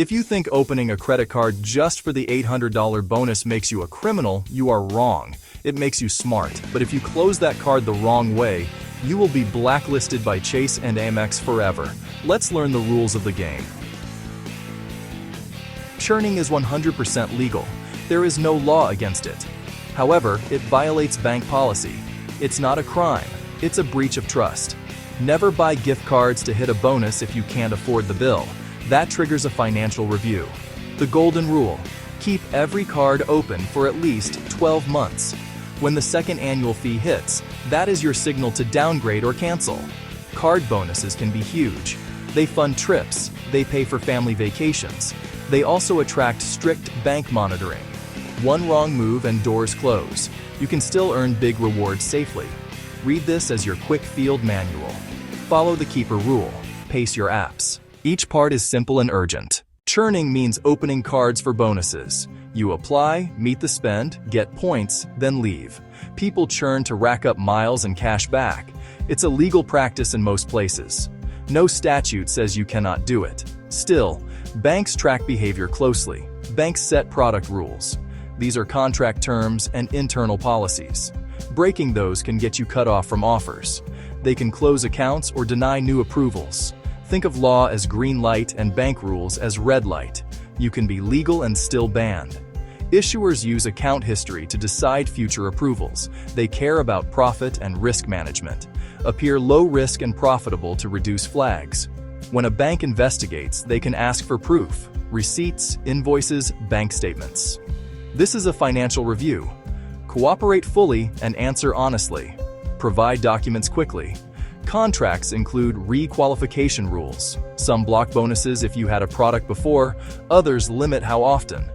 If you think opening a credit card just for the $800 bonus makes you a criminal, you are wrong. It makes you smart, but if you close that card the wrong way, you will be blacklisted by Chase and Amex forever. Let's learn the rules of the game. Churning is 100% legal. There is no law against it. However, it violates bank policy. It's not a crime. It's a breach of trust. Never buy gift cards to hit a bonus if you can't afford the bill. That triggers a financial review. The golden rule: keep every card open for at least 12 months. When the second annual fee hits, that is your signal to downgrade or cancel. Card bonuses can be huge. They fund trips, they pay for family vacations. They also attract strict bank monitoring. One wrong move and doors close. You can still earn big rewards safely. Read this as your quick field manual. Follow the keeper rule. Pace your apps. Each part is simple and urgent. Churning means opening cards for bonuses. You apply, meet the spend, get points, then leave. People churn to rack up miles and cash back. It's a legal practice in most places. No statute says you cannot do it. Still, banks track behavior closely. Banks set product rules. These are contract terms and internal policies. Breaking those can get you cut off from offers. They can close accounts or deny new approvals. Think of law as green light and bank rules as red light. You can be legal and still banned. Issuers use account history to decide future approvals. They care about profit and risk management. Appear low risk and profitable to reduce flags. When a bank investigates, they can ask for proof: receipts, invoices, bank statements. This is a financial review. Cooperate fully and answer honestly. Provide documents quickly. Contracts include re-qualification rules. Some block bonuses if you had a product before, others limit how often.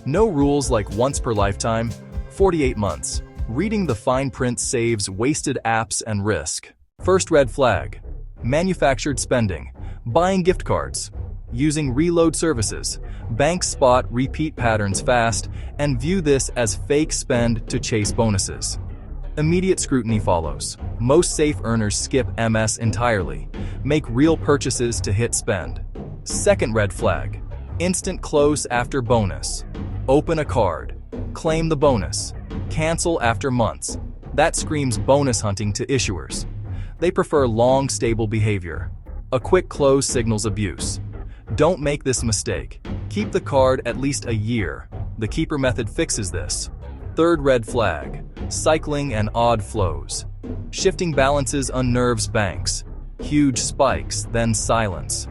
No rules like once per lifetime, 48 months. Reading the fine print saves wasted apps and risk. First red flag: manufactured spending. Buying gift cards. Using reload services. Banks spot repeat patterns fast and view this as fake spend to chase bonuses. Immediate scrutiny follows. Most safe earners skip MS entirely. Make real purchases to hit spend. Second red flag: instant close after bonus. Open a card. Claim the bonus. Cancel after months. That screams bonus hunting to issuers. They prefer long, stable behavior. A quick close signals abuse. Don't make this mistake. Keep the card at least a year. The keeper method fixes this. Third red flag: cycling and odd flows. Shifting balances unnerves banks. Huge spikes, then silence.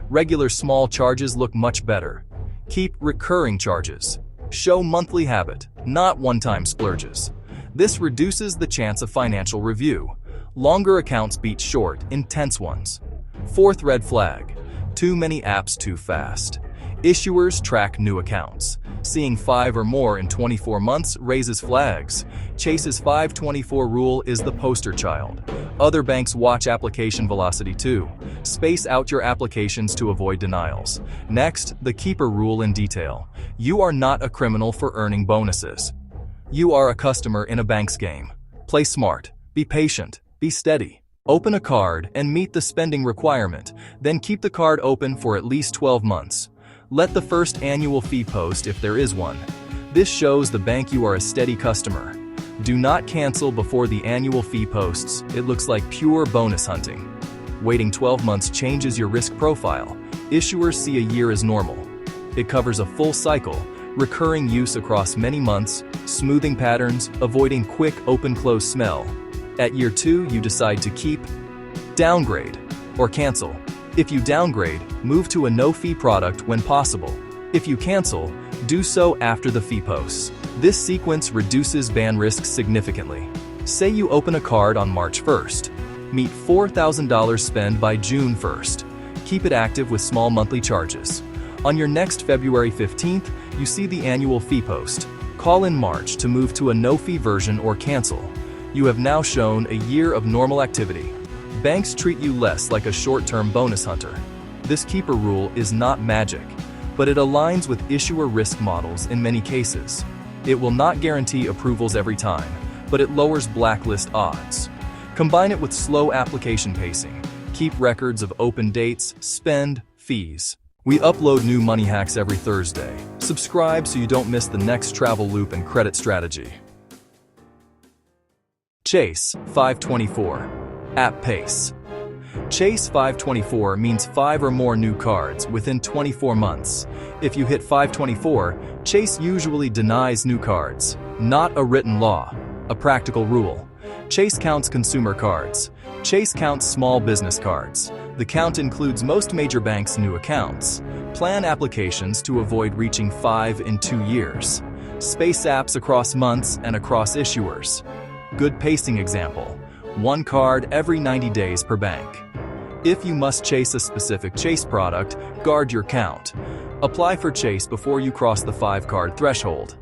Regular small charges look much better. Keep recurring charges. Show monthly habit, not one-time splurges. This reduces the chance of financial review. Longer accounts beat short, intense ones. Fourth red flag: too many apps too fast. Issuers track new accounts. Seeing 5 or more in 24 months raises flags. Chase's 524 rule is the poster child. Other banks watch application velocity too. Space out your applications to avoid denials. Next, the keeper rule in detail. You are not a criminal for earning bonuses. You are a customer in a bank's game. Play smart, be patient, be steady. Open a card and meet the spending requirement, then keep the card open for at least 12 months. Let the first annual fee post if there is one. This shows the bank you are a steady customer. Do not cancel before the annual fee posts. It looks like pure bonus hunting. Waiting 12 months changes your risk profile. Issuers see a year as normal. It covers a full cycle, recurring use across many months, smoothing patterns, avoiding quick open-close smell. At year 2, you decide to keep, downgrade, or cancel. If you downgrade, move to a no-fee product when possible. If you cancel, do so after the fee posts. This sequence reduces ban risk significantly. Say you open a card on March 1st. Meet $4,000 spend by June 1st. Keep it active with small monthly charges. On your next February 15th, you see the annual fee post. Call in March to move to a no-fee version or cancel. You have now shown a year of normal activity. Banks treat you less like a short-term bonus hunter. This keeper rule is not magic, but it aligns with issuer risk models in many cases. It will not guarantee approvals every time, but it lowers blacklist odds. Combine it with slow application pacing. Keep records of open dates, spend, fees. We upload new money hacks every Thursday. Subscribe so you don't miss the next travel loop and credit strategy. Chase 524. App Pace. Chase 524 means 5 or more new cards within 24 months. If you hit 524, Chase usually denies new cards. Not a written law. A practical rule. Chase counts consumer cards. Chase counts small business cards. The count includes most major banks' new accounts. Plan applications to avoid reaching 5 in 2 years. Space apps across months and across issuers. Good pacing example. 1 card every 90 days per bank. If you must chase a specific Chase product, guard your count. Apply for Chase before you cross the 5-card threshold.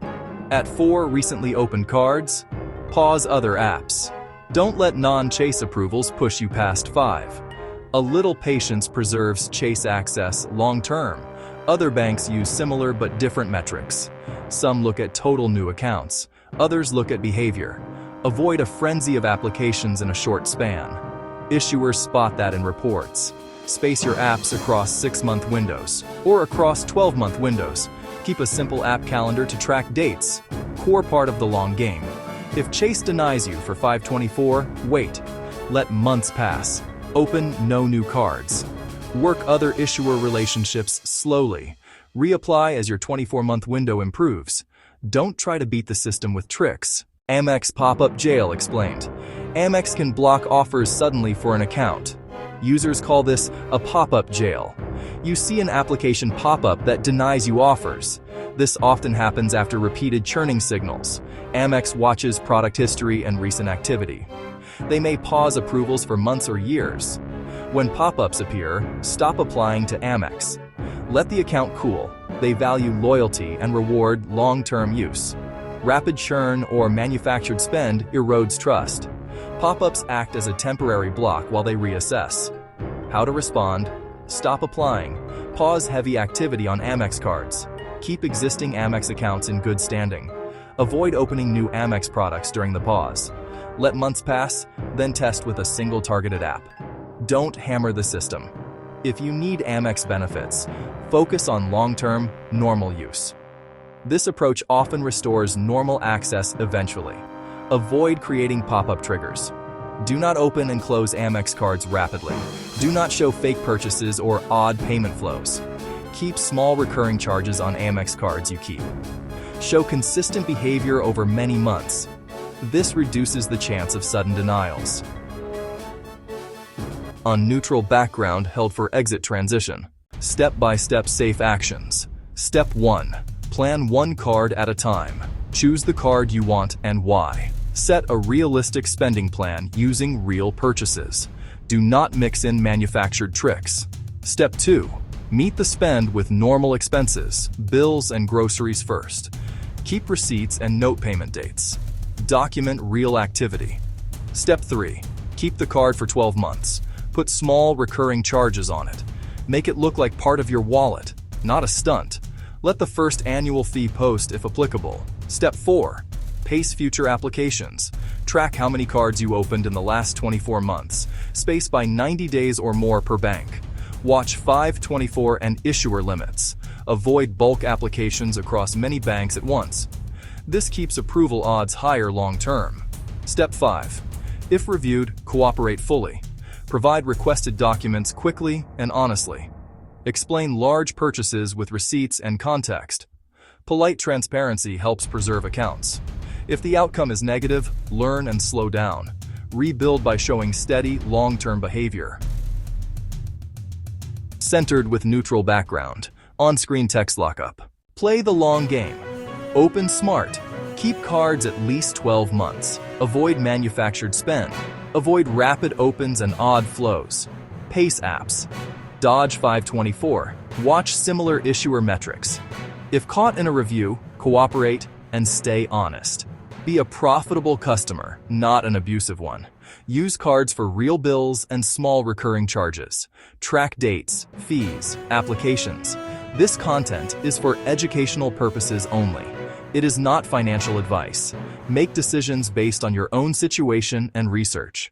At 4 recently opened cards, pause other apps. Don't let non-Chase approvals push you past 5. A little patience preserves Chase access long-term. Other banks use similar but different metrics. Some look at total new accounts. Others look at behavior. Avoid a frenzy of applications in a short span. Issuers spot that in reports. Space your apps across 6-month windows or across 12-month windows. Keep a simple app calendar to track dates. Core part of the long game. If Chase denies you for 524, wait. Let months pass. Open no new cards. Work other issuer relationships slowly. Reapply as your 24-month window improves. Don't try to beat the system with tricks. Amex Pop-Up Jail explained. Amex can block offers suddenly for an account. Users call this a pop-up jail. You see an application pop-up that denies you offers. This often happens after repeated churning signals. Amex watches product history and recent activity. They may pause approvals for months or years. When pop-ups appear, stop applying to Amex. Let the account cool. They value loyalty and reward long-term use. Rapid churn or manufactured spend erodes trust. Pop-ups act as a temporary block while they reassess. How to respond? Stop applying. Pause heavy activity on Amex cards. Keep existing Amex accounts in good standing. Avoid opening new Amex products during the pause. Let months pass, then test with a single targeted app. Don't hammer the system. If you need Amex benefits, focus on long-term, normal use. This approach often restores normal access eventually. Avoid creating pop-up triggers. Do not open and close Amex cards rapidly. Do not show fake purchases or odd payment flows. Keep small recurring charges on Amex cards you keep. Show consistent behavior over many months. This reduces the chance of sudden denials. On neutral background held for exit transition. Step-by-step safe actions. Step 1. Plan 1 card at a time. Choose the card you want and why. Set a realistic spending plan using real purchases. Do not mix in manufactured tricks. Step 2. Meet the spend with normal expenses, bills and groceries first. Keep receipts and note payment dates. Document real activity. Step 3. Keep the card for 12 months. Put small recurring charges on it. Make it look like part of your wallet, not a stunt. Let the first annual fee post if applicable. Step 4. Pace future applications. Track how many cards you opened in the last 24 months, spaced by 90 days or more per bank. Watch 524 and issuer limits. Avoid bulk applications across many banks at once. This keeps approval odds higher long-term. Step 5. If reviewed, cooperate fully. Provide requested documents quickly and honestly. Explain large purchases with receipts and context. Polite transparency helps preserve accounts. If the outcome is negative, learn and slow down. Rebuild by showing steady, long-term behavior. Centered with neutral background. On-screen text lockup. Play the long game. Open smart. Keep cards at least 12 months. Avoid manufactured spend. Avoid rapid opens and odd flows. Pace apps. Dodge 524. Watch similar issuer metrics. If caught in a review, cooperate and stay honest. Be a profitable customer, not an abusive one. Use cards for real bills and small recurring charges. Track dates, fees, applications. This content is for educational purposes only. It is not financial advice. Make decisions based on your own situation and research.